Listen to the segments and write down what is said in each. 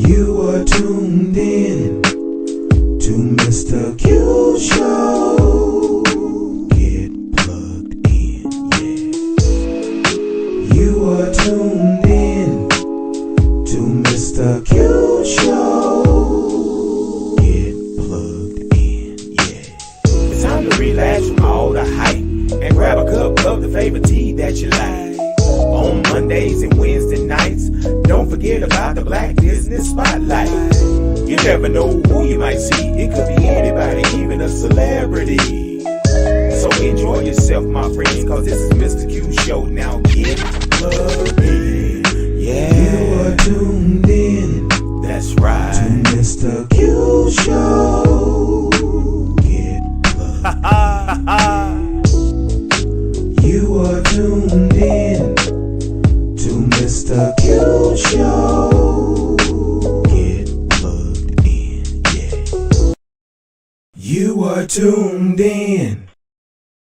You are tuned in to Mr. Q Show. Get plugged in, yeah. You are tuned in to Mr. Q Show. Get plugged in, yeah. It's time to relax from all the hype and grab a cup of the favorite tea that you like. On Mondays and Wednesday nights, don't forget about the Black Business Spotlight. You never know who you might see. It could be anybody, even a celebrity. So enjoy yourself, my friends, cause this is Mr. Q Show. Now get plugged in. Yeah, you are tuned in. That's right. To Mr. Q Show. Get plugged in. You are tuned in to Mr. Q Show. Get plugged in, yeah. You are tuned in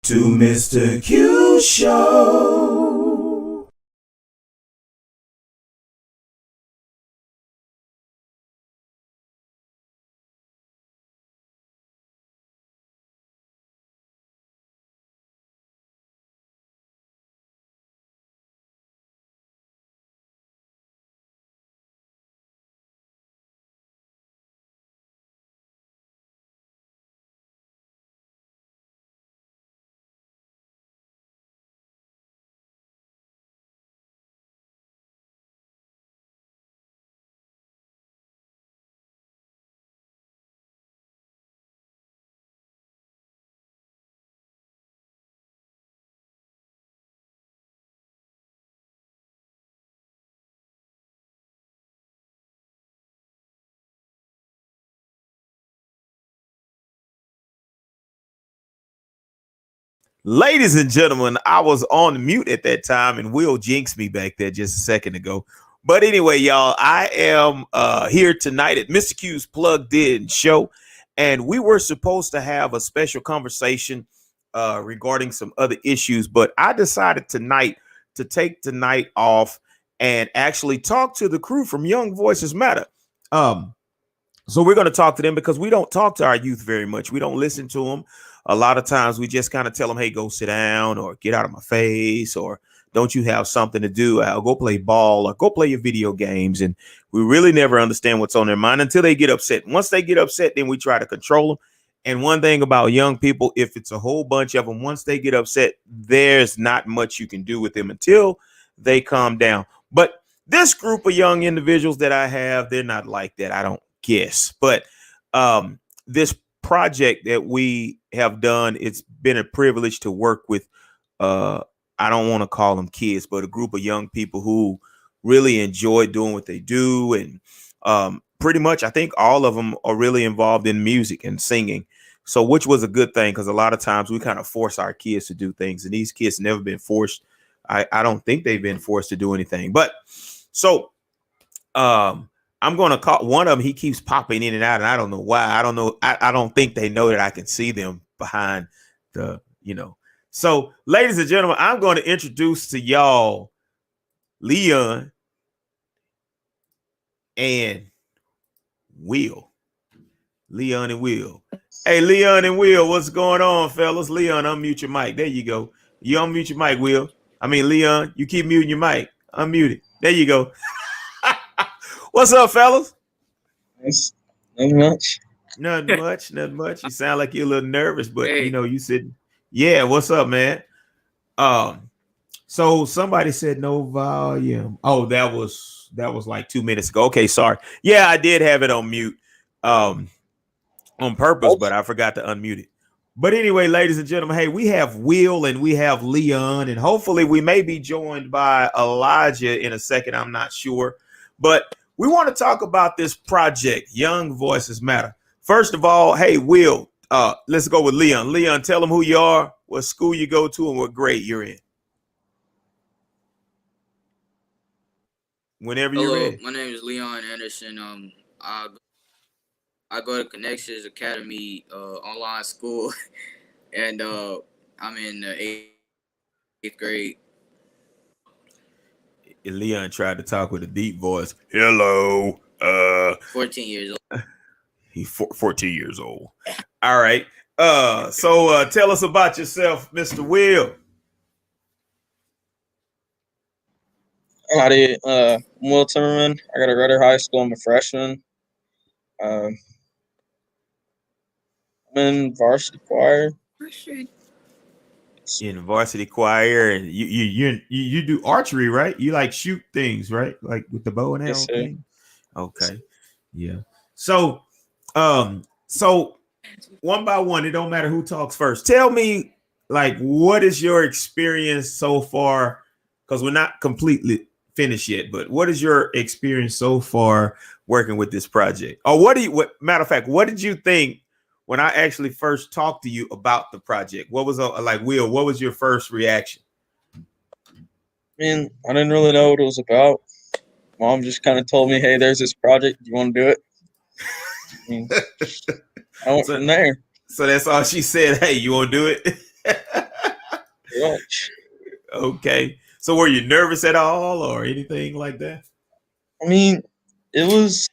to Mr. Q Show. Ladies and gentlemen, I was on mute at that time and Will jinxed me back there just a second ago. But anyway, y'all, I am here tonight at Mr. Q's Plugged In show. And we were supposed to have a special conversation regarding some other issues. But I decided tonight to take tonight off and actually talk to the crew from Young Voices Matter. So we're going to talk to them because we don't talk to our youth very much. We don't listen to them. A lot of times we just kind of tell them, hey, go sit down or get out of my face, or don't you have something to do? I'll go play ball or go play your video games. And we really never understand what's on their mind until they get upset. Once they get upset, then we try to control them. And one thing about young people, if it's a whole bunch of them, once they get upset, there's not much you can do with them until they calm down. But this group of young individuals that I have, they're not like that, I don't guess. But this project that we have done, it's been a privilege to work with I don't want to call them kids, but a group of young people who really enjoy doing what they do. And pretty much I think all of them are really involved in music and singing, so which was a good thing, because a lot of times we kind of force our kids to do things, and these kids never been forced. I don't think they've been forced to do anything. But so I'm going to call one of them. He keeps popping in and out, and I don't know why. I don't know. I don't think they know that I can see them behind the, So, ladies and gentlemen, I'm going to introduce to y'all Leon and Will. Leon and Will. Hey, Leon and Will, what's going on, fellas? Leon, unmute your mic. There you go. You unmute your mic, Will. I mean, Leon, you keep muting your mic. Unmute it. There you go. What's up, fellas? Nice. Nothing much. Nothing much. You sound like you're a little nervous, but you said, yeah, what's up, man? So somebody said no volume. Oh, that was like 2 minutes ago. Okay, sorry. Yeah, I did have it on mute on purpose, but I forgot to unmute it. But anyway, ladies and gentlemen, hey, we have Will and we have Leon, and hopefully we may be joined by Elijah in a second. I'm not sure, but we want to talk about this project, Young Voices Matter. First of all, hey, Will, let's go with Leon. Leon, tell them who you are, what school you go to, and what grade you're in. Whenever you're ready. My name is Leon Anderson. I go to Connections Academy online school, and I'm in the eighth grade. Leon tried to talk with a deep voice. Hello, 14 years old. He's 14 years old. All right. So tell us about yourself, Mr. Will. Howdy, I'm Will Timmerman. I got a Rudder High School. I'm a freshman. I'm in varsity choir. In varsity choir, and you do archery, right? You like shoot things, right? Like with the bow and arrow Yes, sir. thing. Okay. Yeah. So one by one, it don't matter who talks first. Tell me, like, what is your experience so far? Because we're not completely finished yet, but what is your experience so far working with this project? Or matter of fact, what did you think when I actually first talked to you about the project? What was like, Will, what was your first reaction? I mean, I didn't really know what it was about. Mom just kind of told me, "Hey, there's this project. Do you want to do it?" I mean, I went from there. So that's all she said. Hey, you want to do it? Pretty much. Okay. So were you nervous at all or anything like that? I mean, it was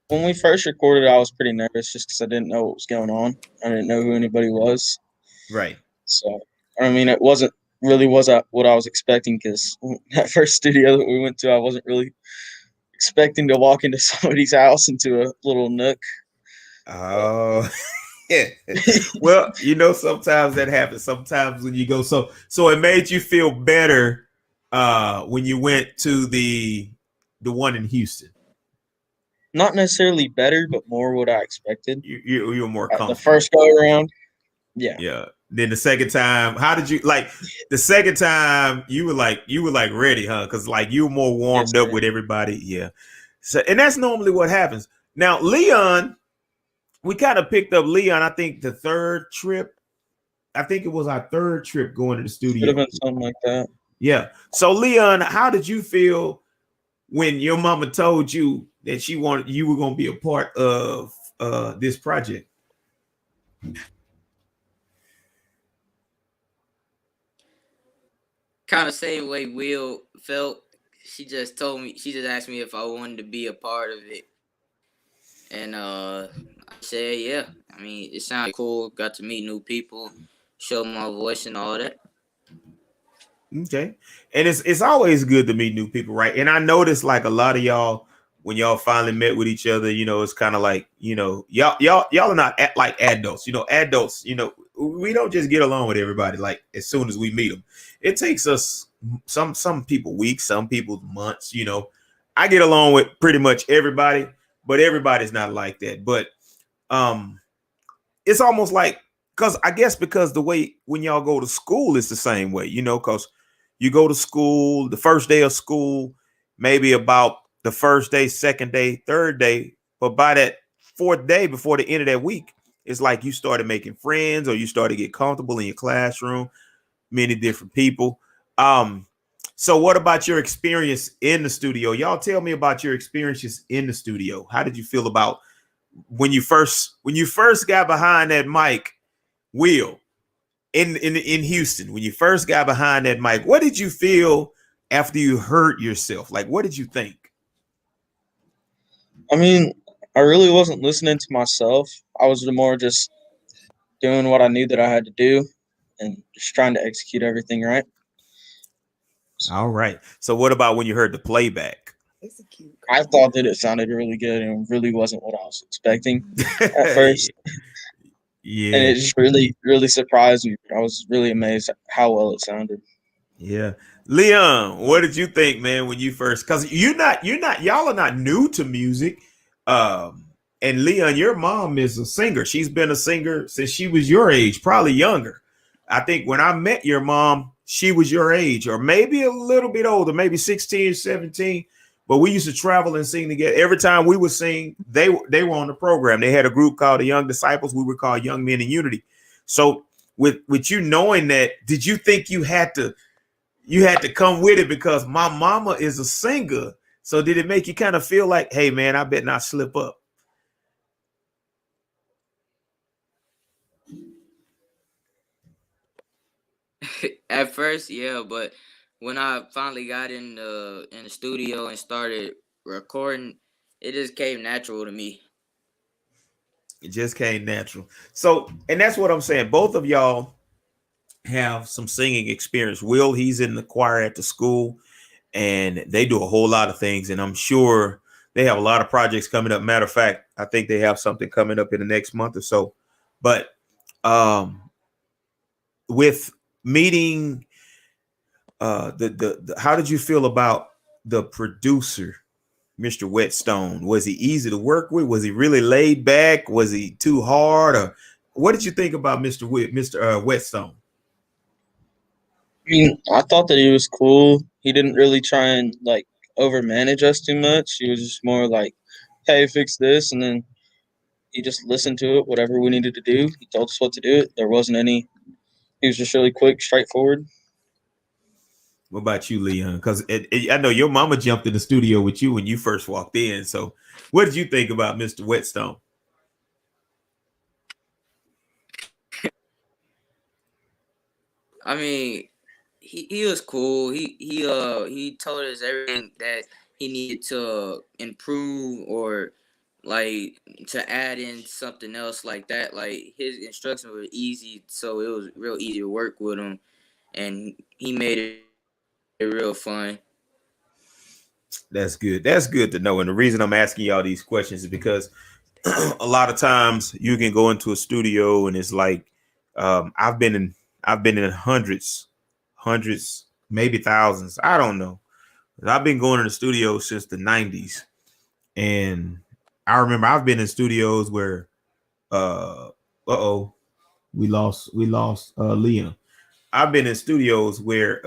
when we first recorded. I was pretty nervous just because I didn't know what was going on. I didn't know who anybody was. Right. So I mean, it wasn't really what I was expecting because that first studio that we went to, I wasn't really expecting to walk into somebody's house into a little nook. Oh, yeah. Well, sometimes that happens. Sometimes when you go, so it made you feel better when you went to the one in Houston. Not necessarily better, but more what I expected. You were more comfortable. The first go around, yeah. Yeah. Then the second time, how did you like the second time you were like ready, huh? Because like you were more warmed up with everybody. Yeah. So and that's normally what happens. Now, Leon, we kind of picked up Leon, I think the third trip. I think it was our third trip going to the studio. Could have been something like that. Yeah. So Leon, how did you feel when your mama told you that you were going to be a part of this project? Kind of same way Will felt. She just asked me if I wanted to be a part of it. And I said, yeah. I mean, it sounded cool. Got to meet new people, show my voice and all that. Okay. And it's always good to meet new people, right? And I noticed like a lot of y'all, when y'all finally met with each other, it's kind of like, y'all are not like adults. Adults, we don't just get along with everybody like as soon as we meet them. It takes us some people weeks, some people months. I get along with pretty much everybody, but everybody's not like that. But it's almost like because the way when y'all go to school is the same way, because you go to school the first day of school, maybe about the first day, second day, third day, but by that fourth day before the end of that week, it's like you started making friends or you started to get comfortable in your classroom, many different people. So what about your experience in the studio? Y'all tell me about your experiences in the studio. How did you feel about when you first got behind that mic, Will, in Houston, when you first got behind that mic? What did you feel after you heard yourself? Like, what did you think? I mean, I really wasn't listening to myself. I was more just doing what I knew that I had to do and just trying to execute everything right. All right. So what about when you heard the playback? I thought that it sounded really good and really wasn't what I was expecting at first. Yeah. And it just really, really surprised me. I was really amazed at how well it sounded. Yeah. Leon, what did you think, man, when you first, because y'all are not new to music. And Leon, your mom is a singer. She's been a singer since she was your age, probably younger. I think when I met your mom, she was your age, or maybe a little bit older, maybe 16, 17. But we used to travel and sing together. Every time we would sing, they were on the program. They had a group called the Young Disciples. We were called Young Men in Unity. So with you knowing that, did you think you had to come with it because my mama is a singer? So did it make you kind of feel like, hey man, I bet not slip up? At first, yeah, but when I finally got in the studio and started recording, it just came natural to me. It just came natural. So, and that's what I'm saying. Both of y'all have some singing experience. Will, he's in the choir at the school, and they do a whole lot of things. And I'm sure they have a lot of projects coming up. Matter of fact, I think they have something coming up in the next month or so. But with meeting the how did you feel about the producer, Mr. Whetstone? Was he easy to work with? Was he really laid back? Was he too hard? Or what did you think about Mr. Whetstone? I mean, I thought that he was cool. He didn't really try and like overmanage us too much. He was just more like, "Hey, fix this," and then he just listened to it. Whatever we needed to do, he told us what to do. It. There wasn't any. He was just really quick, straightforward. What about you, Leon? Because I know your mama jumped in the studio with you when you first walked in. So, what did you think about Mr. Whetstone? I mean, he was cool. He told us everything that he needed to improve or like to add in something else like that. Like his instructions were easy, so it was real easy to work with him, and he made it real fun. That's good. That's good to know. And the reason I'm asking y'all these questions is because a lot of times you can go into a studio and it's like I've been in hundreds, maybe thousands. I don't know. I've been going to the studio since the 90s. And I remember I've been in studios where we lost Liam. I've been in studios where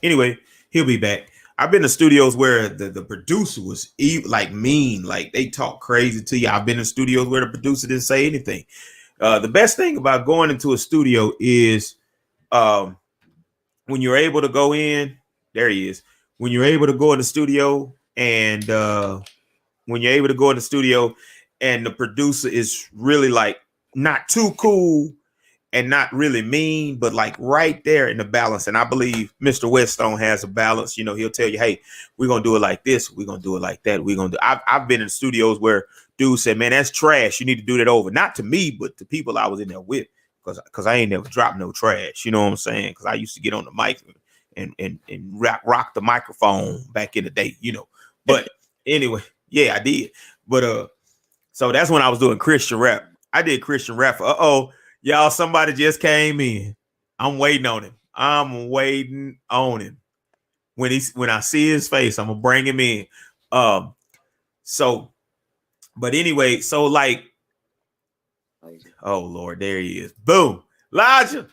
anyway, he'll be back. I've been in studios where the producer was like mean, like they talk crazy to you. I've been in studios where the producer didn't say anything. The best thing about going into a studio is um, when you're able to go in. There he is. When you're able to go in the studio and when you're able to go in the studio and the producer is really like not too cool and not really mean, but like right there in the balance. And I believe Mr. Whetstone has a balance. You know, he'll tell you, hey, we're going to do it like this. We're going to do it like that. We're going to do. I've been in studios where dudes said, man, that's trash. You need to do that over. Not to me, but to people I was in there with, because I ain't never dropped no trash. You know what I'm saying? Because I used to get on the mic and rock the microphone back in the day, you know. But anyway, yeah, I did. But so that's when I was doing Christian rap. I did Christian rap for y'all, somebody just came in. I'm waiting on him. I'm waiting on him. When I see his face, I'm gonna bring him in. So, but anyway, so like, oh Lord, there he is. Boom, Elijah.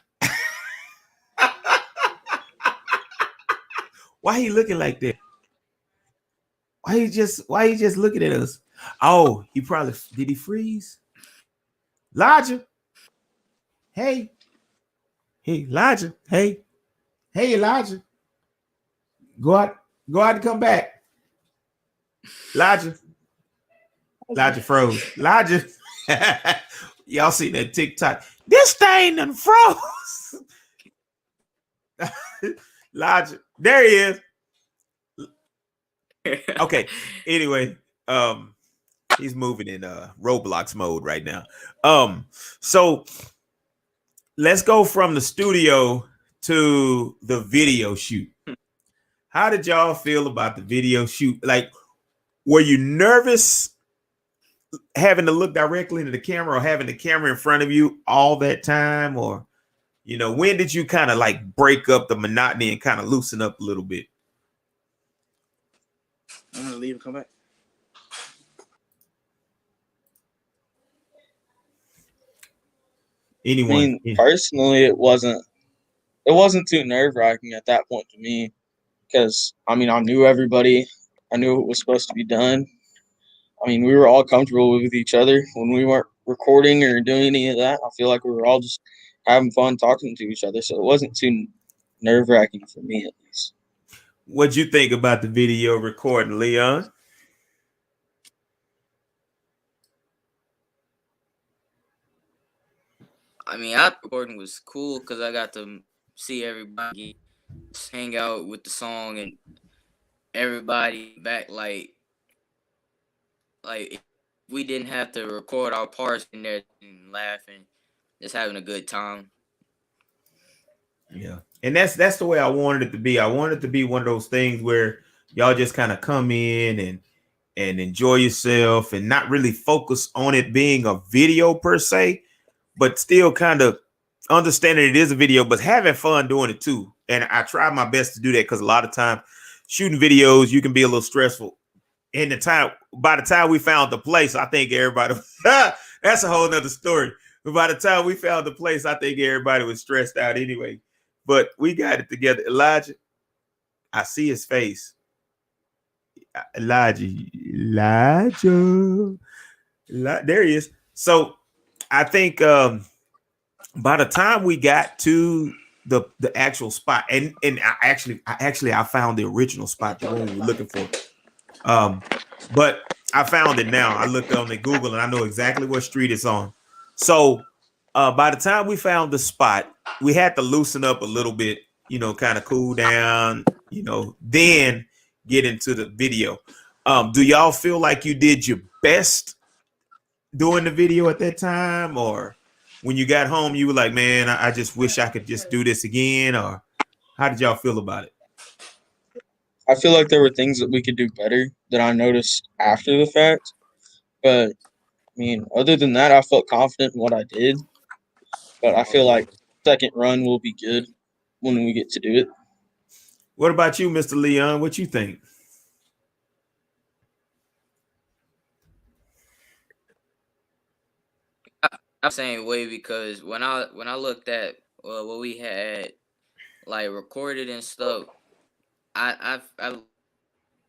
Why he looking like that? Why he just looking at us? Oh, did he freeze? Elijah. Hey, Elijah. Hey, Elijah. Go out and come back. Elijah froze. Elijah. Y'all see that TikTok? This thing done froze. Elijah. There he is. Okay. Anyway, he's moving in Roblox mode right now. So let's go from the studio to the video shoot. How did y'all feel about the video shoot? Like, were you nervous having to look directly into the camera or having the camera in front of you all that time? Or, you know, when did you kind of like break up the monotony and kind of loosen up a little bit? I'm gonna leave and come back. Anyone? I mean, personally, it wasn't too nerve-wracking at that point to me, because I mean, I knew everybody. I knew what was supposed to be done. I mean, we were all comfortable with each other when we weren't recording or doing any of that. I feel like we were all just having fun talking to each other, so it wasn't too nerve-wracking for me, at least. What'd you think about the video recording, Leon? I mean, I recording was cool because I got to see everybody hang out with the song, and everybody back like we didn't have to record our parts in there and laughing, just having a good time. Yeah. And that's the way I wanted it to be. I wanted it to be one of those things where y'all just kind of come in and enjoy yourself and not really focus on it being a video per se, but still kind of understanding it is a video, but having fun doing it too. And I try my best to do that because a lot of time shooting videos, you can be a little stressful. In the time, by the time we found the place, I think everybody that's a whole nother story. But by the time we found the place, I think everybody was stressed out anyway. But we got it together. Elijah, I see his face. Elijah, there he is. So I think by the time we got to the actual spot, and I found the original spot, the one we were looking for. But I found it now. I looked on the Google and I know exactly what street it's on. So by the time we found the spot, we had to loosen up a little bit, kind of cool down, then get into the video. Do y'all feel like you did your best doing the video at that time? Or when you got home, you were like, man, I just wish I could just do this again? Or how did y'all feel about it? I feel like there were things that we could do better that I noticed after the fact. But, I mean, other than that, I felt confident in what I did. But I feel like second run will be good when we get to do it. What about you, Mr. Leon? What you think? I'm saying way because when I looked at what we had like recorded and stuff, I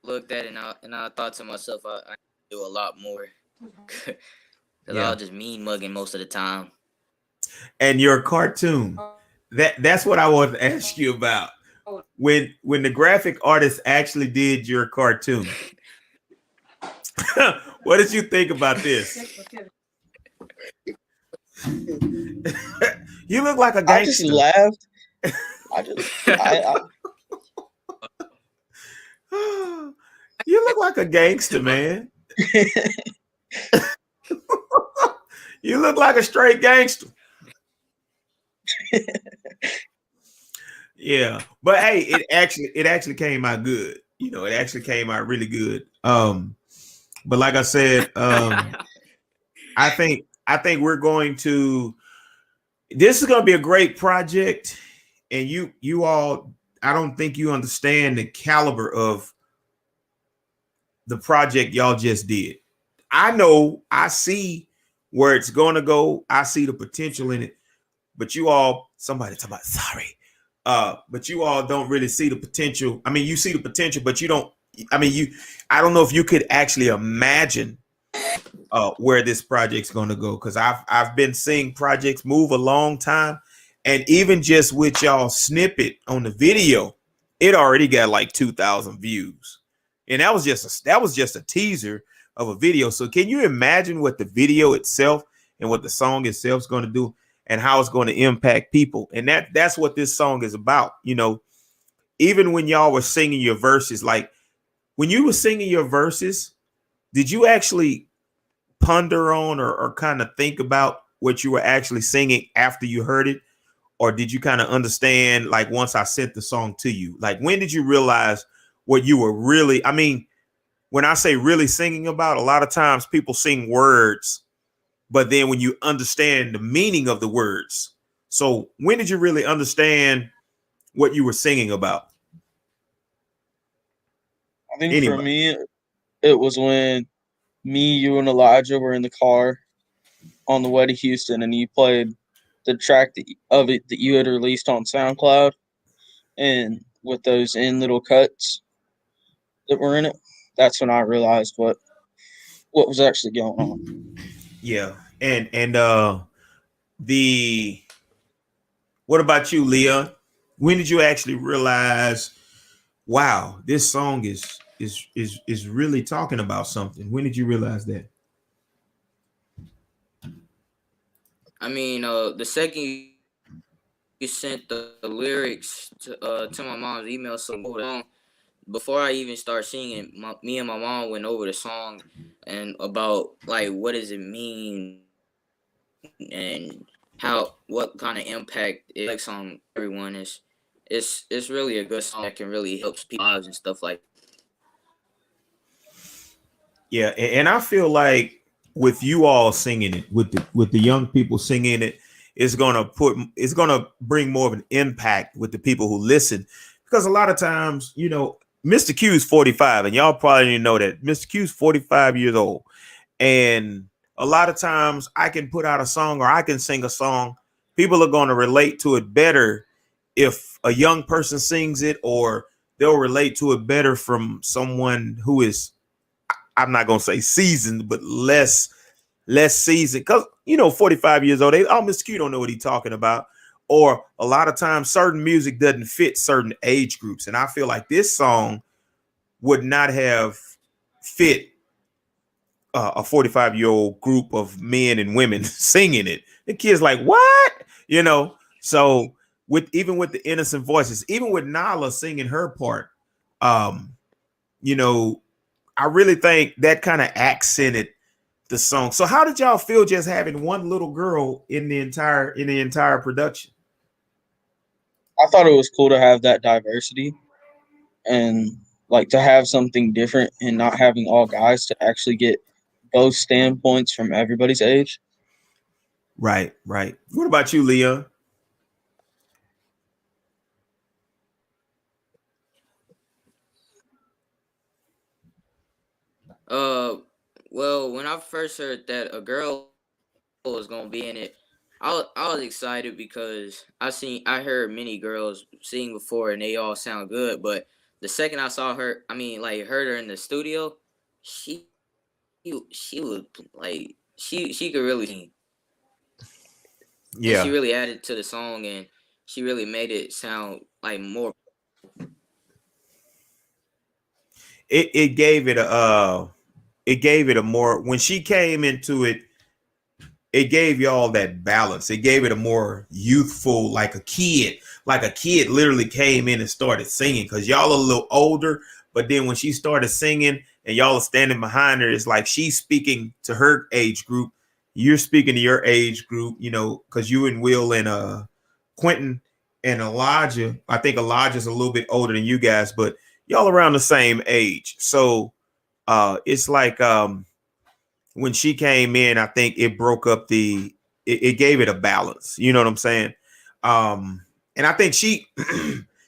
looked at it and I thought to myself I do a lot more because I was just mean mugging most of the time. And your cartoon, that's what I wanted to ask you about. When the graphic artist actually did your cartoon, what did you think about this? You look like a gangster. I just laughed. You look like a gangster, man. You look like a straight gangster. Yeah, but hey, it actually came out good. It actually came out really good. But like I said, I think we're going to. This is going to be a great project, and you all, I don't think you understand the caliber of the project y'all just did. I know, I see where it's going to go. I see the potential in it, but you all, somebody talk about sorry. But you all don't really see the potential. I mean, you see the potential, but you don't. I mean, I don't know if you could actually imagine where this project's going to go, because I've been seeing projects move a long time, and even just with y'all snippet on the video, it already got like 2,000 views, and that was just a teaser of a video. So can you imagine what the video itself and what the song itself is going to do, and how it's going to impact people? And that's what this song is about. Even when y'all were singing your verses, like when you were singing your verses, did you actually ponder on or kind of think about what you were actually singing after you heard it? Or did you kind of understand, like, once I sent the song to you? Like, when did you realize what you were really, I mean, when I say really singing about, a lot of times people sing words, but then when you understand the meaning of the words. So when did you really understand what you were singing about? I think for me, it was when me, you, and Elijah were in the car on the way to Houston, and you played the track that you had released on SoundCloud, and with those little cuts that were in it, that's when I realized what was actually going on. Yeah, and what about you, Leah? When did you actually realize, wow, this song is really talking about something? When did you realize that? I mean, the second you sent the lyrics to my mom's email, so before I even start singing, me and my mom went over the song and about like what does it mean and what kind of impact it makes on everyone. It's really a good song that can really help people's lives and stuff like. Yeah, and I feel like with you all singing it, with the young people singing it, it's gonna bring more of an impact with the people who listen, because a lot of times, Mr. Q is 45, and y'all probably didn't know that Mr. Q is 45 years old, and a lot of times I can put out a song or I can sing a song, people are going to relate to it better if a young person sings it, or they'll relate to it better from someone who is, I'm not gonna say seasoned, but less seasoned. Because 45 years old, Mr. Q don't know what he's talking about. Or a lot of times certain music doesn't fit certain age groups. And I feel like this song would not have fit a 45-year-old group of men and women singing it. The kids like, what? So with the innocent voices, even with Nala singing her part, you know, I really think that kind of accented the song. So how did y'all feel just having one little girl in the entire production? I thought it was cool to have that diversity and like to have something different and not having all guys, to actually get both standpoints from everybody's age. Right. What about you, Leon? Well, when I first heard that a girl was gonna be in it, I was excited because I heard many girls sing before and they all sound good. But the second I saw her, heard her in the studio, she she was like she could really sing. And she Yeah. really added to the song, and she really made it sound like more. It gave it a more, when she came into it, it gave y'all that balance. It gave it a more youthful, like a kid literally came in and started singing, because y'all are a little older. But then when she started singing and y'all are standing behind her, it's like she's speaking to her age group. You're speaking to your age group, because you and Will and Quentin and Elijah, I think Elijah's a little bit older than you guys, but y'all around the same age. So it's like when she came in, I think it broke up it gave it a balance. You know what I'm saying? And I think she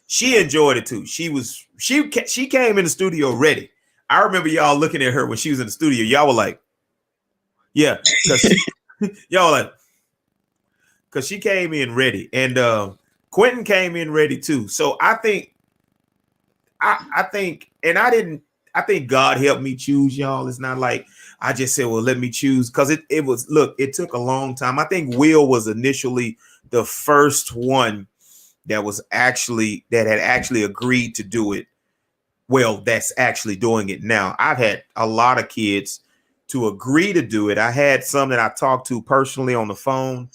she enjoyed it too. She came in the studio ready. I remember y'all looking at her when she was in the studio. Y'all were like, yeah, because y'all like, because she came in ready, and Quentin came in ready too. So I think, and I think God helped me choose y'all. It's not like I just said, well, let me choose, because it took a long time. I think Will was initially the first one that had actually agreed to do it. Well, that's actually doing it now. I've had a lot of kids to agree to do it. I had some that I talked to personally on the phone.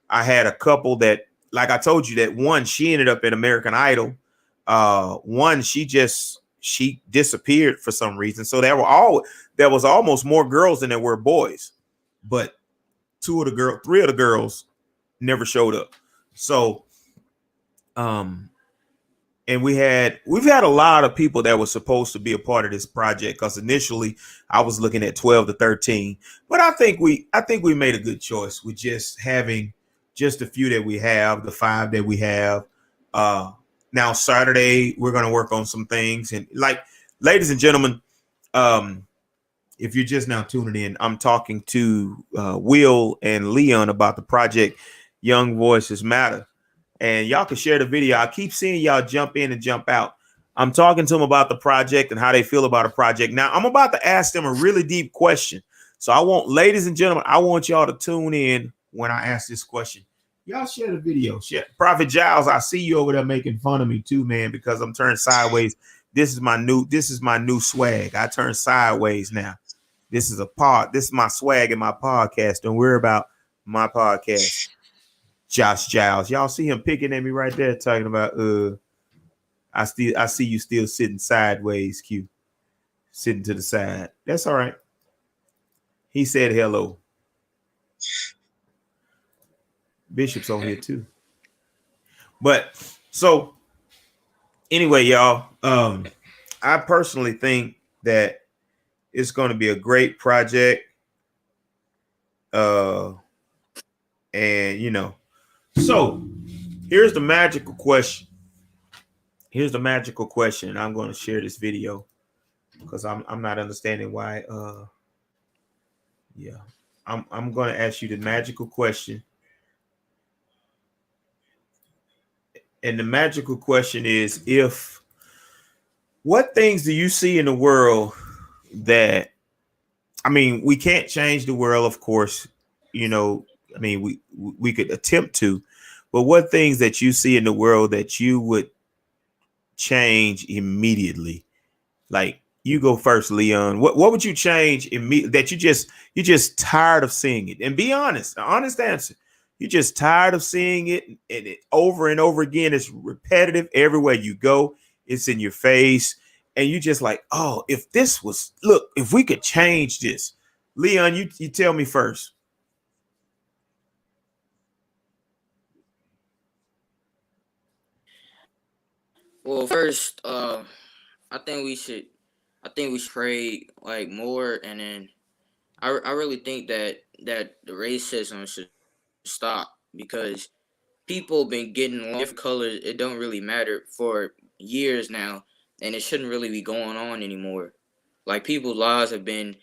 I had a couple that, like I told you, that one, she ended up in American Idol. One, she disappeared for some reason. So there was almost more girls than there were boys, but three of the girls never showed up. So, and we've had a lot of people that were supposed to be a part of this project, because initially I was looking at 12 to 13, but I think we made a good choice with just having just a few that we have, the 5 that we have. Now Saturday we're going to work on some things, and like, ladies and gentlemen, if you're just now tuning in, I'm talking to Will and Leon about the project Young Voices Matter. And y'all can share the video. I keep seeing y'all jump in and jump out. I'm talking to them about the project and how they feel about a project. Now, I'm about to ask them a really deep question. So ladies and gentlemen, I want y'all to tune in when I ask this question. Y'all share the video. Share. Prophet Giles, I see you over there making fun of me too, man, because I'm turned sideways. This is my new swag. I turn sideways now. This is my swag in my podcast. Don't worry about my podcast. Josh Giles. Y'all see him picking at me right there, talking about I see you still sitting sideways, Q. Sitting to the side. That's all right. He said hello. Bishop's on here too. But so anyway, y'all, I personally think that it's going to be a great project. And you know, so here's the magical question. Here's the magical question, and I'm going to share this video because I'm not understanding why. Yeah, I'm going to ask you the magical question, and the magical question is: what things do you see in the world that, I mean, we can't change the world, of course, you know. I mean, we could attempt to, but what things that you see in the world that you would change immediately? Like, you go first, Leon. What would you change immediately that you're just tired of seeing it? And be honest, an honest answer. You're just tired of seeing it, and it over and over again. It's repetitive everywhere you go. It's in your face, and you just like, oh, if we could change this. Leon, you tell me first. Well, first, I think we should pray like more, and then I really think that the racism should stop, because people been getting different colors. It don't really matter for years now, and it shouldn't really be going on anymore. Like, people's lives have been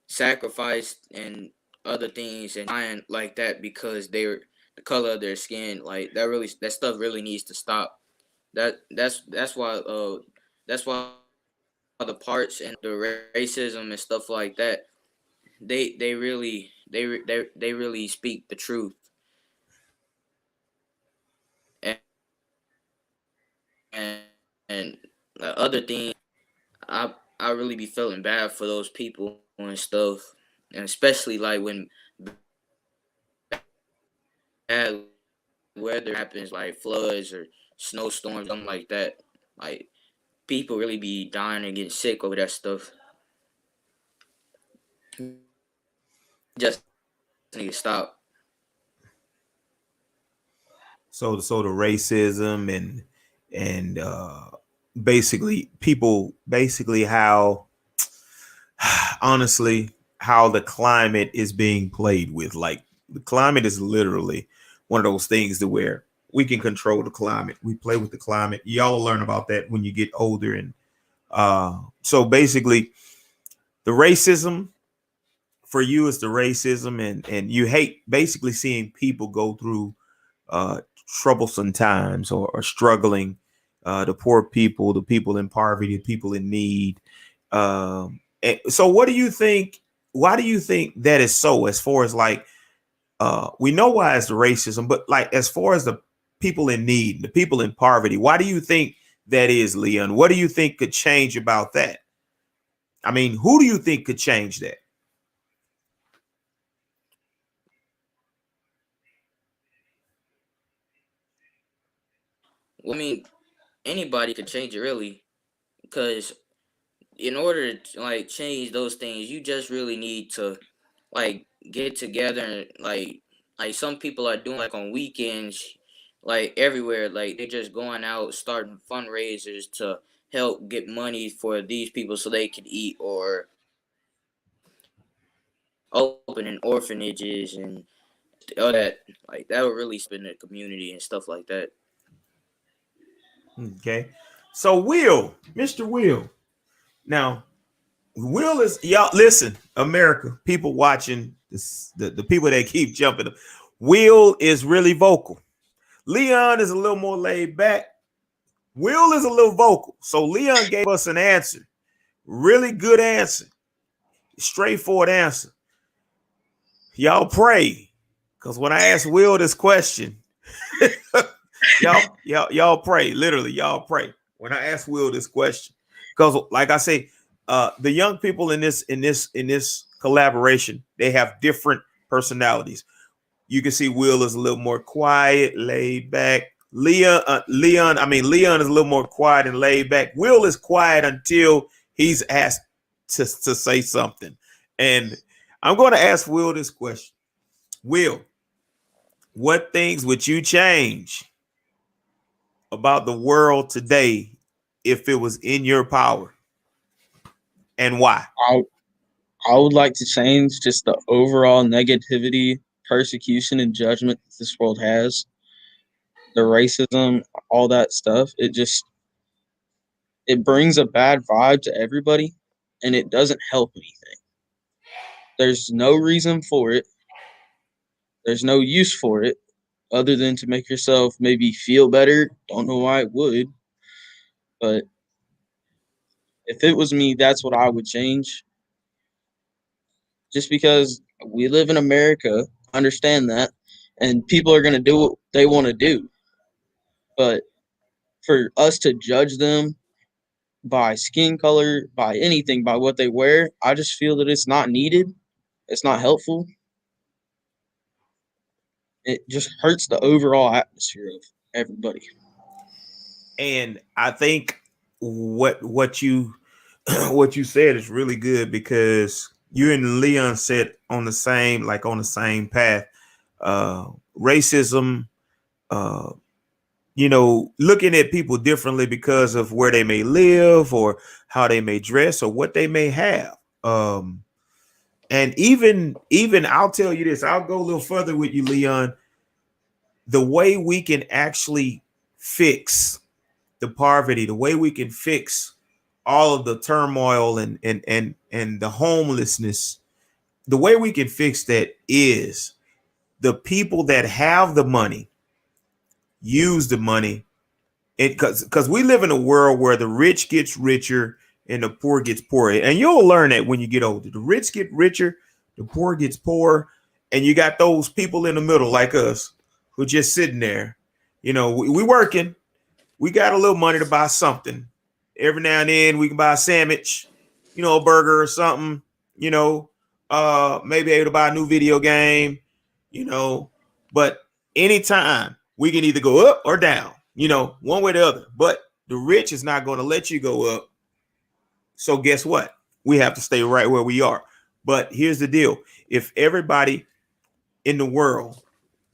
sacrificed and other things and dying like that because they're the color of their skin. Like, that stuff really needs to stop. That's why the parts and the racism and stuff like that, they really speak the truth. And and, and the other thing, I really be feeling bad for those people and stuff, and especially like when bad weather happens, like floods or snowstorms, something like that. Like, people really be dying and getting sick over that stuff. Just need to stop. So the racism and basically how, honestly, how the climate is being played with. Like, the climate is literally one of those things to where we can control the climate. We play with the climate. Y'all will learn about that when you get older. And so basically the racism for you is the racism, and you hate basically seeing people go through troublesome times or struggling, the poor people, the people in poverty, the people in need. So what do you think? Why do you think that is so? As far as like, we know why it's the racism, but like, as far as the people in need, the people in poverty, why do you think that is, Leon? What do you think could change about that? I mean, who do you think could change that? Well, I mean, anybody could change it, really, because in order to like change those things, you just really need to like get together and like some people are doing, like, on weekends, like everywhere, like they're just going out starting fundraisers to help get money for these people so they can eat, or opening orphanages and all that. Like, that would really spin the community and stuff like that. Okay. So Mr. Will. Now, Will is, y'all listen, America, people watching this, the people that keep jumping. Will is really vocal. Leon is a little more laid back. Will is a little vocal. So Leon gave us an answer. Really good answer. Straightforward answer. Y'all pray. Because when I ask Will this question, y'all pray. Literally, y'all pray. When I ask Will this question. Because like I say, the young people in this collaboration, they have different personalities. You can see Will is a little more quiet, laid back. Leon is a little more quiet and laid back. Will is quiet until he's asked to say something. And I'm going to ask Will this question. Will, what things would you change about the world today if it was in your power, and why? I would like to change just the overall negativity, persecution, and judgment that this world has. The racism, all that stuff. It brings a bad vibe to everybody, and it doesn't help anything. There's no reason for it. There's no use for it other than to make yourself maybe feel better. Don't know why it would, but if it was me, that's what I would change. Just because we live in America, understand that, and people are going to do what they want to do. But for us to judge them by skin color, by anything, by what they wear, I just feel that it's not needed. It's not helpful. It just hurts the overall atmosphere of everybody. And I think what you what you said is really good, because you and Leon said on the same path. Racism, looking at people differently because of where they may live or how they may dress or what they may have. And even I'll tell you this, I'll go a little further with you, Leon. The way we can actually fix the poverty, the way we can fix all of the turmoil and the homelessness, the way we can fix that is the people that have the money use the money. Because we live in a world where the rich gets richer and the poor gets poorer. And you'll learn that when you get older. The rich get richer, the poor gets poorer, and you got those people in the middle like us who just sitting there. We working. We got a little money to buy something. Every now and then we can buy a sandwich, a burger or something, maybe able to buy a new video game, but anytime we can either go up or down, one way or the other. But the rich is not going to let you go up. So guess what? We have to stay right where we are. But here's the deal. If everybody in the world,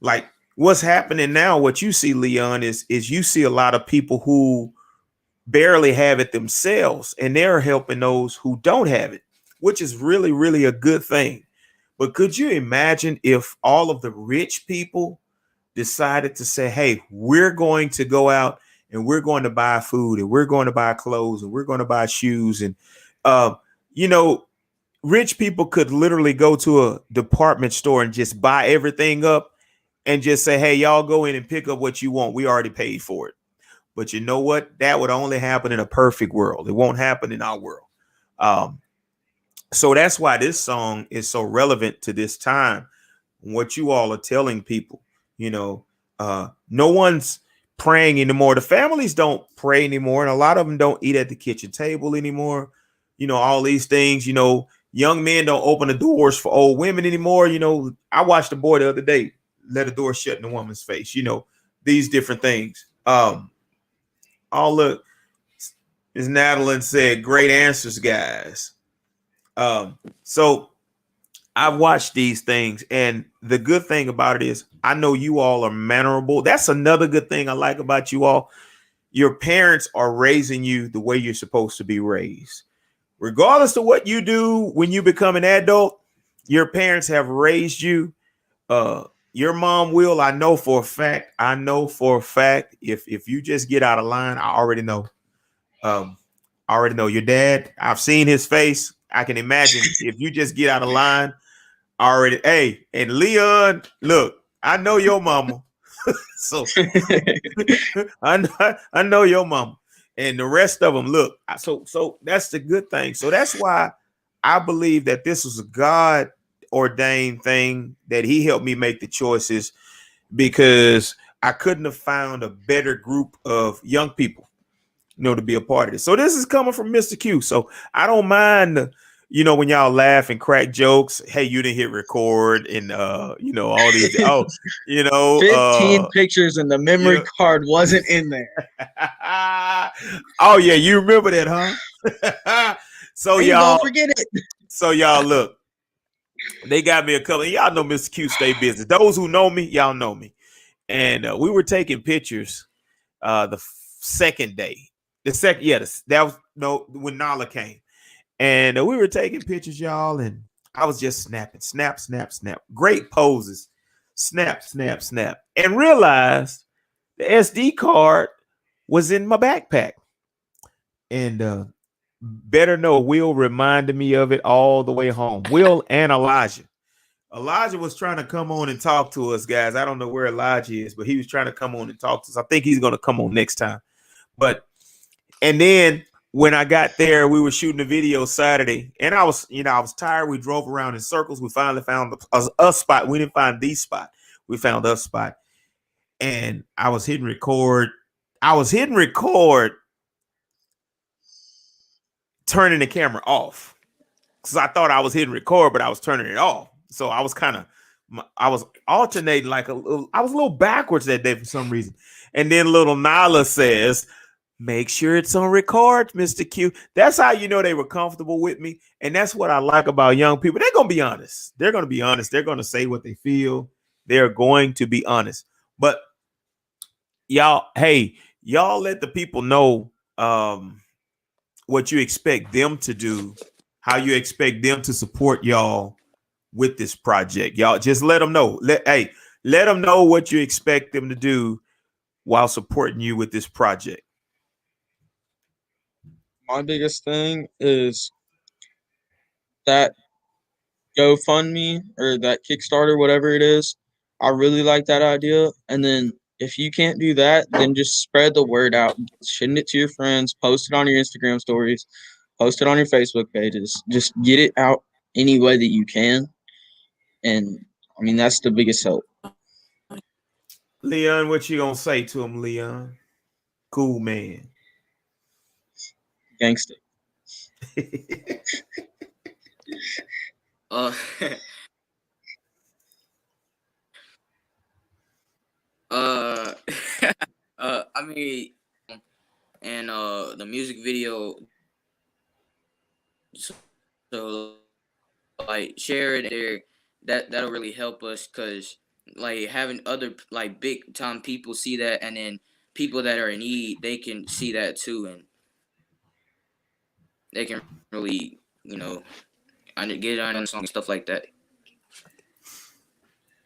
like what's happening now, what you see, Leon, is you see a lot of people who barely have it themselves, and they're helping those who don't have it, which is really, really a good thing. But could you imagine if all of the rich people decided to say, hey, we're going to go out and we're going to buy food and we're going to buy clothes and we're going to buy shoes. And, rich people could literally go to a department store and just buy everything up and just say, hey, y'all go in and pick up what you want. We already paid for it. But you know what? That would only happen in a perfect world. It won't happen in our world. So that's why this song is so relevant to this time. What you all are telling people, no one's praying anymore. The families don't pray anymore. And a lot of them don't eat at the kitchen table anymore. All these things, young men don't open the doors for old women anymore. I watched a boy the other day let a door shut in a woman's face, these different things. Look, as Madeline said, great answers, guys. So I've watched these things, and the good thing about it is I know you all are mannerable. That's another good thing I like about you all. Your parents are raising you the way you're supposed to be raised. Regardless of what you do when you become an adult, your parents have raised you. Your mom will, I know for a fact, if you just get out of line, I already know. Your dad, I've seen his face. I can imagine if you just get out of line already. Hey, and Leon, look, I know your mama. So I know your mama. And the rest of them, look, so that's the good thing. So that's why I believe that this was a God ordained thing, that he helped me make the choices, because I couldn't have found a better group of young people, to be a part of this. So this is coming from Mr. Q. So I don't mind when y'all laugh and crack jokes, hey, you didn't hit record and all these 15 pictures and the memory yeah. card wasn't in there. Oh yeah, you remember that, huh? So Hey, y'all don't forget it. So y'all look, they got me a couple. Y'all know Mr. Q stay busy. Those who know me, y'all know me. And we were taking pictures the second day. The second, yeah, that was no when Nala came. And we were taking pictures, y'all, and I was just snapping, snap, snap, snap. Great poses. Snap, snap, snap. And realized the SD card was in my backpack. And better know, Will reminded me of it all the way home. Will and Elijah. Elijah was trying to come on and talk to us, guys. I don't know where Elijah is, but he was trying to come on and talk to us. I think he's going to come on next time. And then when I got there, we were shooting a video Saturday, and I was tired. We drove around in circles. We finally found a spot. We didn't find the spot. We found a spot, and I was hitting record. Turning the camera off because I thought I was hitting record, but I was turning it off. So I was alternating I was a little backwards that day for some reason. And then little Nala says, make sure it's on record, Mr. Q. That's how you know they were comfortable with me. And that's what I like about young people. They're going to be honest. They're going to be honest. They're going to say what they feel. They're going to be honest. But y'all let the people know what you expect them to do, how you expect them to support y'all with this project. Y'all just let them know. Let them know what you expect them to do while supporting you with this project. My biggest thing is that GoFundMe or that Kickstarter, whatever it is. I really like that idea. And then if you can't do that, then just spread the word out. Send it to your friends, post it on your Instagram stories, post it on your Facebook pages. Just get it out any way that you can. And I mean, that's the biggest help. Leon, what you gonna say to him, Leon? Cool man. Gangsta. I mean, and the music video, so like share it there. That'll really help us because like having other like big time people see that, and then people that are in need, they can see that too, and they can really get on the song and stuff like that.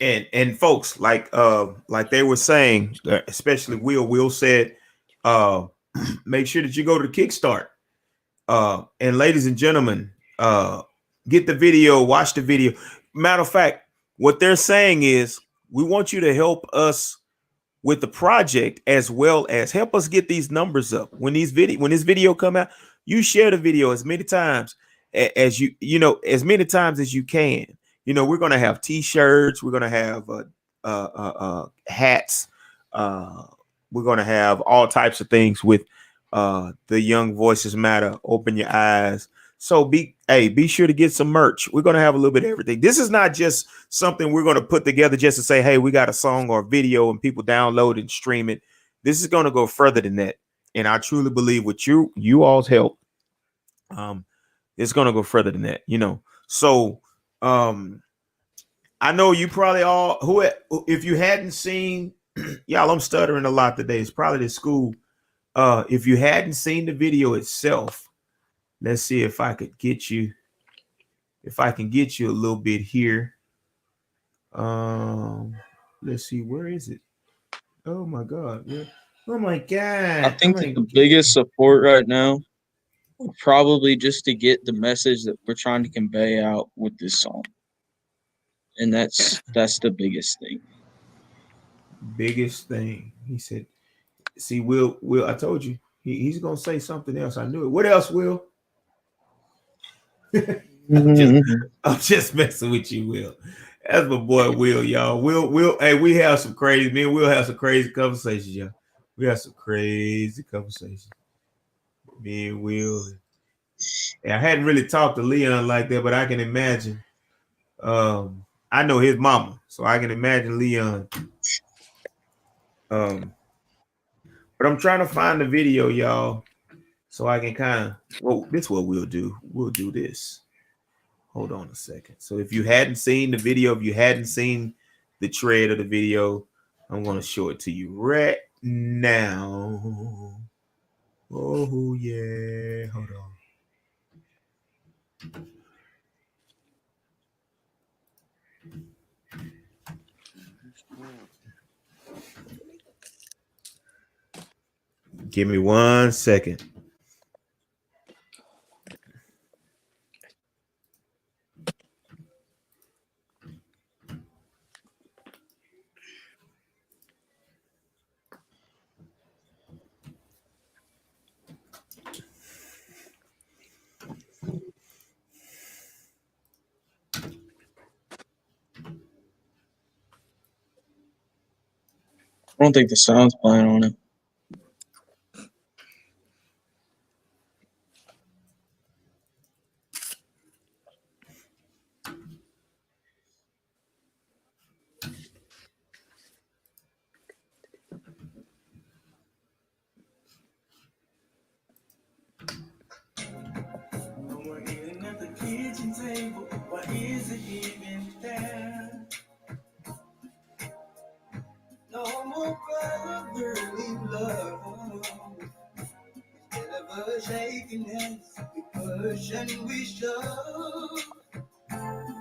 And folks, like they were saying, especially Will said, make sure that you go to the Kickstart. And ladies and gentlemen, get the video, watch the video. Matter of fact, what they're saying is we want you to help us with the project as well as help us get these numbers up. When this video come out, you share the video as many times as as many times as you can. We're going to have t-shirts. We're going to have hats. We're going to have all types of things with the Young Voices Matter. Open your eyes. So be sure to get some merch. We're going to have a little bit of everything. This is not just something we're going to put together just to say, hey, we got a song or a video and people download and stream it. This is going to go further than that. And I truly believe with you all's help, it's going to go further than that, So I know you probably all if you hadn't seen y'all, I'm stuttering a lot today. It's probably the school. If you hadn't seen the video itself, let's see if I can get you a little bit here. Let's see, where is it? Oh my God. Yeah. Oh my God. I think that the biggest support right now probably just to get the message that we're trying to convey out with this song. And that's the biggest thing. Biggest thing. He said, see, Will, I told you, he's going to say something else. I knew it. What else, Will? I'm just messing with you, Will. That's my boy, Will, y'all. Will, hey, we have some crazy, me and Will have some crazy conversations, y'all. We have some crazy conversations. Me and Will. I hadn't really talked to Leon like that, but I can imagine. I know his mama, so I can imagine Leon. But I'm trying to find the video, y'all, so I can kind of. Well, this is what we'll do. We'll do this. Hold on a second. So if you hadn't seen the video, if you hadn't seen the thread of the video, I'm going to show it to you right now. Oh, yeah. Hold on. Give me 1 second. I don't think the sound's playing on it. No more brotherly love. Instead of us shaking hands, we push and we shove.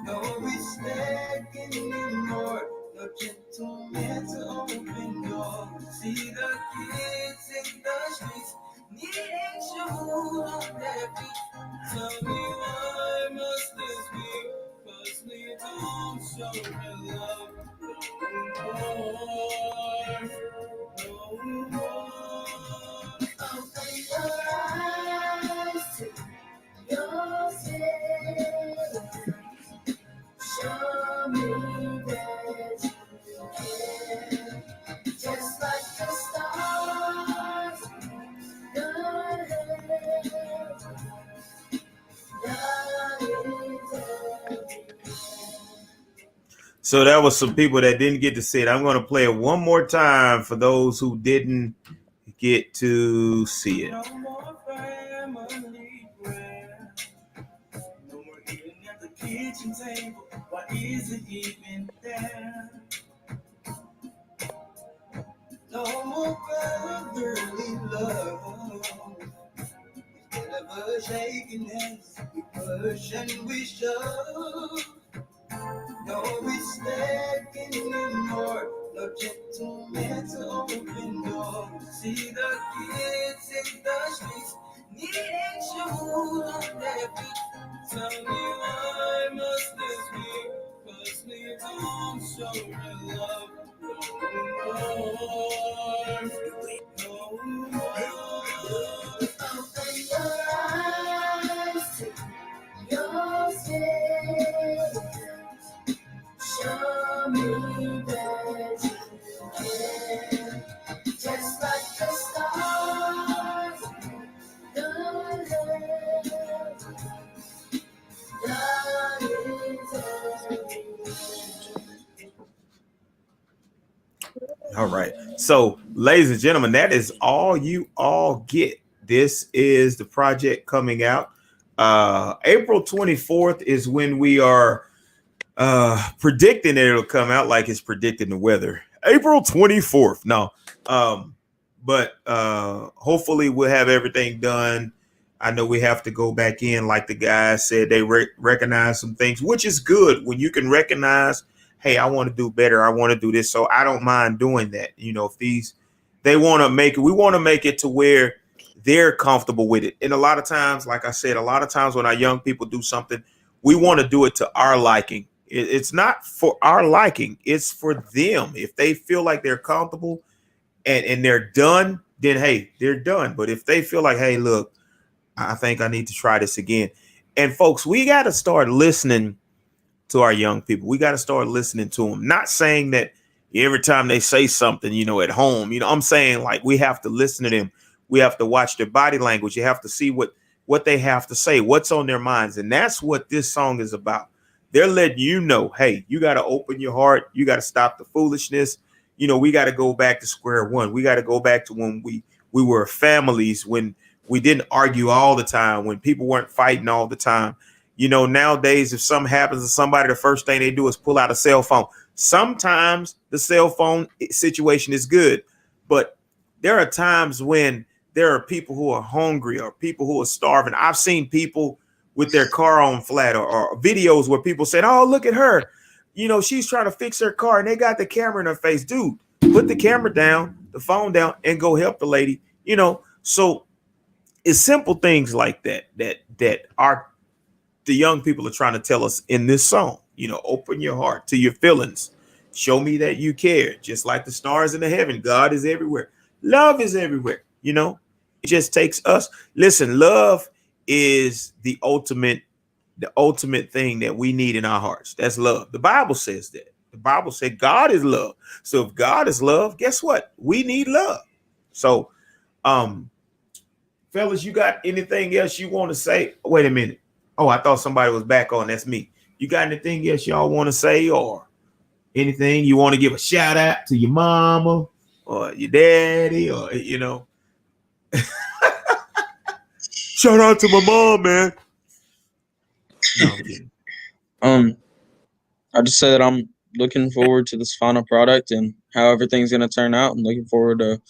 No respect anymore. No gentleman to open doors. See the kids in the streets needing shoes on their feet. Tell me why must this be? 'Cause we don't show the love. No more. Open your eyes to yourself. Show me that you care. Just like the stars, God is everywhere. So that was some people that didn't get to see it. I'm going to play it one more time for those who didn't get to see it. No more family prayer. No more eating at the kitchen table. Why is it even there? No more brotherly love. Instead of us shaking hands, we push and we shove. No respect anymore. No gentleman to open doors. See the kids in the streets needing shoes on their feet. Tell me why must this be? 'Cause we don't show the love. No more. Open your eyes to yourself. Show me that you care. Just like the stars, God is everywhere. All right. So, ladies and gentlemen, that is all you all get. This is the project coming out. April 24th is when we are predicting that it'll come out, like it's predicting the weather. April 24th. No. But hopefully we'll have everything done. I know we have to go back in, like the guys said, they recognize some things, which is good when you can recognize, hey, I want to do better. I want to do this. So I don't mind doing that. You know, if they want to make it, we want to make it to where they're comfortable with it. And a lot of times, like I said, a lot of times when our young people do something, we want to do it to our liking. It's not for our liking. It's for them. If they feel like they're comfortable and they're done, then, hey, they're done. But if they feel like, hey, look, I think I need to try this again. And folks, we got to start listening to our young people. We got to start listening to them. Not saying that every time they say something, you know, at home, you know, I'm saying like we have to listen to them. We have to watch their body language. You have to see what what they have to say, what's on their minds. And that's what this song is about. They're letting you know, hey, you got to open your heart. You got to stop the foolishness. You know, we got to go back to square one. We got to go back to when we were families, when we didn't argue all the time, when people weren't fighting all the time. You know, nowadays, if something happens to somebody, the first thing they do is pull out a cell phone. Sometimes the cell phone situation is good, but there are times when there are people who are hungry or people who are starving. I've seen people with their car on flat or videos where people said, oh, look at her. You know, she's trying to fix her car and they got the camera in her face. Dude, put the camera down, the phone down, and go help the lady. You know, so it's simple things like that are the young people are trying to tell us in this song. You know, open your heart to your feelings. Show me that you care. Just like the stars in the heaven, God is everywhere. Love is everywhere. You know, it just takes us. Listen, love is the ultimate thing that we need in our hearts. That's love. The Bible says that. The Bible said God is love. So if God is love, guess what? We need love. So, fellas, you got anything else you want to say? Wait a minute. Oh, I thought somebody was back on. That's me. You got anything else y'all want to say, or anything you want to give a shout out to your mama or your daddy, or, you know? Shout out to my mom, man. No, I'm kidding. I just say that I'm looking forward to this final product and how everything's going to turn out. I'm looking forward to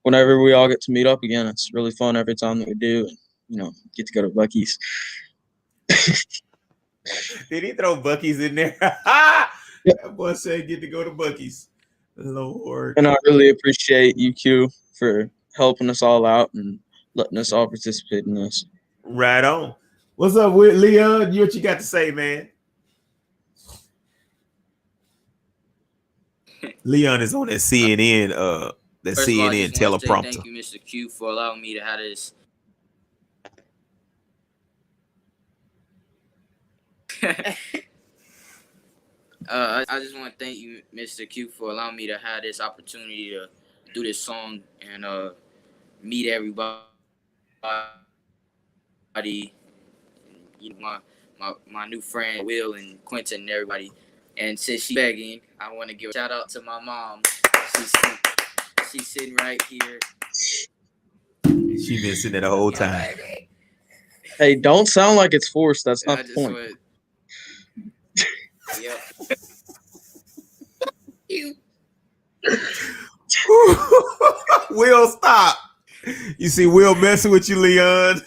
whenever we all get to meet up again. It's really fun every time that we do, and, you know, get to go to Buc-ee's. Did he throw Buc-ee's in there? That boy said get to go to Buc-ee's. Lord. And I really appreciate you, Q, for helping us all out and letting us all participate in this. Right on. What's up with Leon? What you got to say, man? Leon is on that CNN, First of all, I CNN just wanna say teleprompter. thank you, Mr. Q, for allowing me to have this. I just want to thank you, Mr. Q, for allowing me to have this opportunity to do this song and meet everybody. You know, my new friend Will and Quentin and everybody. And since she's begging, I want to give a shout out to my mom. She's sitting right here. She been sitting there the whole time. Hey, don't sound like it's forced. That's I not the just point. want. Yep. You. Will, stop. You see Will messing with you, Leon.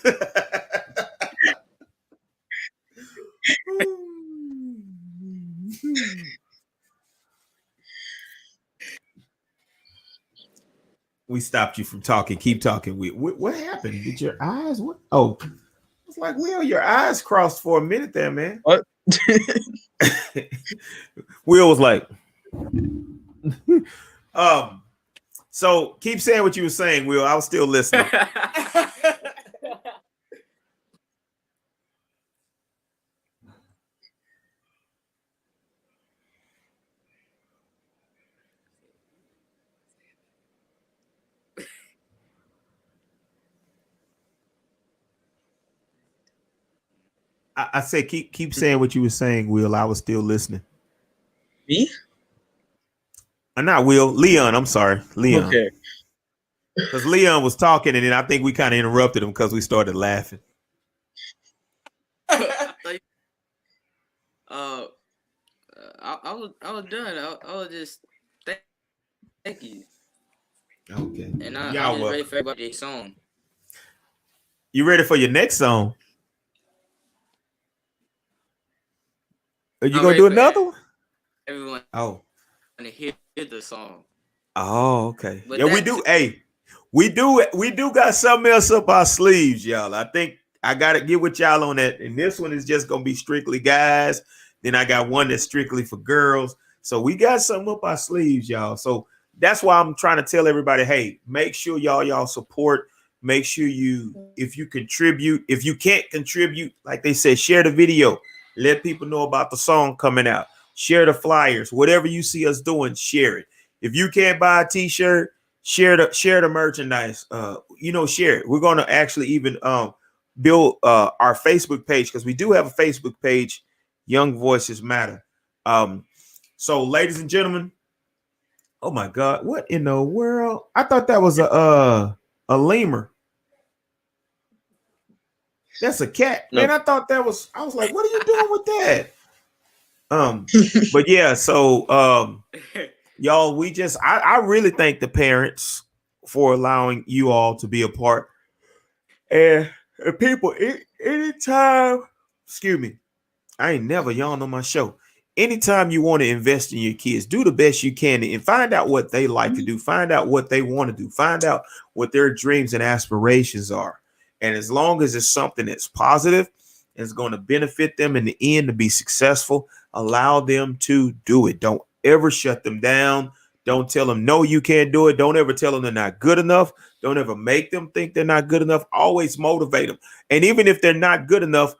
We stopped you from talking. Keep talking. What happened? Did your eyes? What? Oh, it's like, Will, your eyes crossed for a minute there, man. What? Will was like, so keep saying what you were saying, Will. I was still listening. I said keep saying what you were saying, Will. I was still listening. Me? Not Will. Leon. I'm sorry, Leon. Okay. Because Leon was talking, and then I think we kind of interrupted him because we started laughing. I was done. I was just thank you. Okay. And I'm Y'all just ready for everybody's song. You ready for your next song? Are you I'm gonna ready do for another one? Everyone Oh. to hear the song. Oh, okay. But yeah, we that- do. Hey, we do got something else up our sleeves, y'all. I think I gotta get with y'all on that. And this one is just gonna be strictly guys. Then I got one that's strictly for girls. So we got something up our sleeves, y'all. So that's why I'm trying to tell everybody, hey, make sure y'all support. Make sure if you contribute, if you can't contribute, like they said, share the video. Let people know about the song coming out. Share the flyers. Whatever you see us doing, share it. If you can't buy a t-shirt, share the merchandise. Share it. We're gonna actually even build our Facebook page, because we do have a Facebook page, Young Voices Matter. So ladies and gentlemen, oh my God, what in the world? I thought that was a lemur. That's a cat. No. Man, I thought that was, I was like, what are you doing with that? But yeah, so y'all, I really thank the parents for allowing you all to be a part. And people, anytime, excuse me, I ain't never yawned on my show. Anytime you want to invest in your kids, do the best you can and find out what they like to do. Find out what they want to do. Find out what their dreams and aspirations are. And as long as it's something that's positive and it's going to benefit them in the end to be successful, allow them to do it. Don't ever shut them down. Don't tell them, no, you can't do it. Don't ever tell them they're not good enough. Don't ever make them think they're not good enough. Always motivate them. And even if they're not good enough,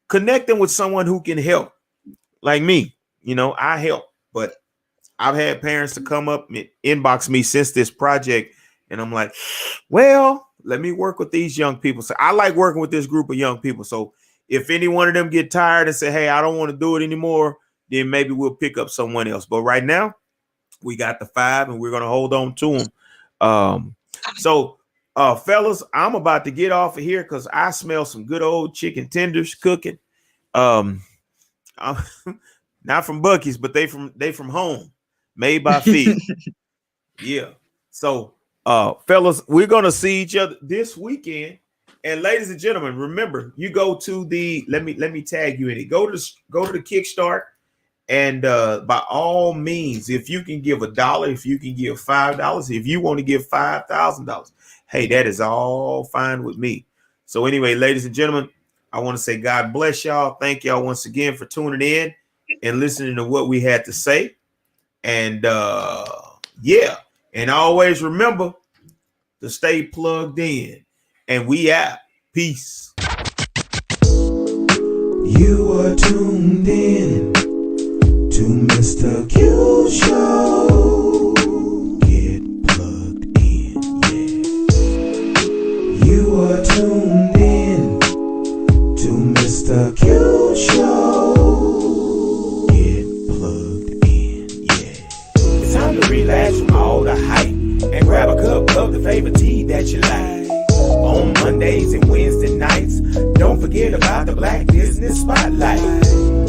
connect them with someone who can help. Like me, you know, I help, but I've had parents to come up and inbox me since this project. And I'm like, well, let me work with these young people. So I like working with this group of young people. So if any one of them get tired and say, hey, I don't want to do it anymore, then maybe we'll pick up someone else. But right now we got the 5 and we're going to hold on to them. So fellas, I'm about to get off of here because I smell some good old chicken tenders cooking. Not from Buc-ee's, but they from home, made by Feed. Yeah. So fellas, we're gonna see each other this weekend. And ladies and gentlemen, remember, you go to the let me tag you in it. Go to the Kickstart, and by all means, if you can give $1, if you can give $5, if you want to give $5,000, hey, that is all fine with me. So anyway, ladies and gentlemen, I want to say God bless y'all. Thank y'all once again for tuning in and listening to what we had to say. And yeah, and always remember to stay plugged in. And we out. Peace. You are tuned in to Mr. Q Show. Get plugged in, yeah. You are tuned in to Mr. Q Show. Get plugged in, yeah. It's time to relax from all the hype and grab a cup of the favorite tea that you like. On Mondays and Wednesday nights, don't forget about the Black Business Spotlight.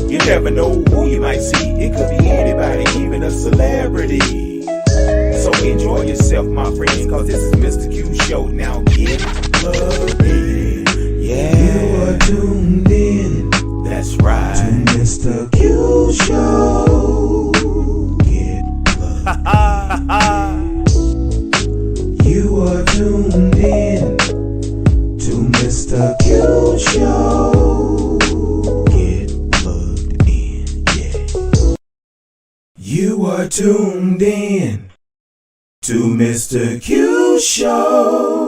You never know who you might see. It could be anybody, even a celebrity. So enjoy yourself, my friends, cause this is Mr. Q Show. Now get plugged in. Yeah, you are tuned in. That's right. To Mr. Q Show. Get plugged in. You are tuned in to Mr. Q Show. Get plugged in, yeah. You are tuned in to Mr. Q Show.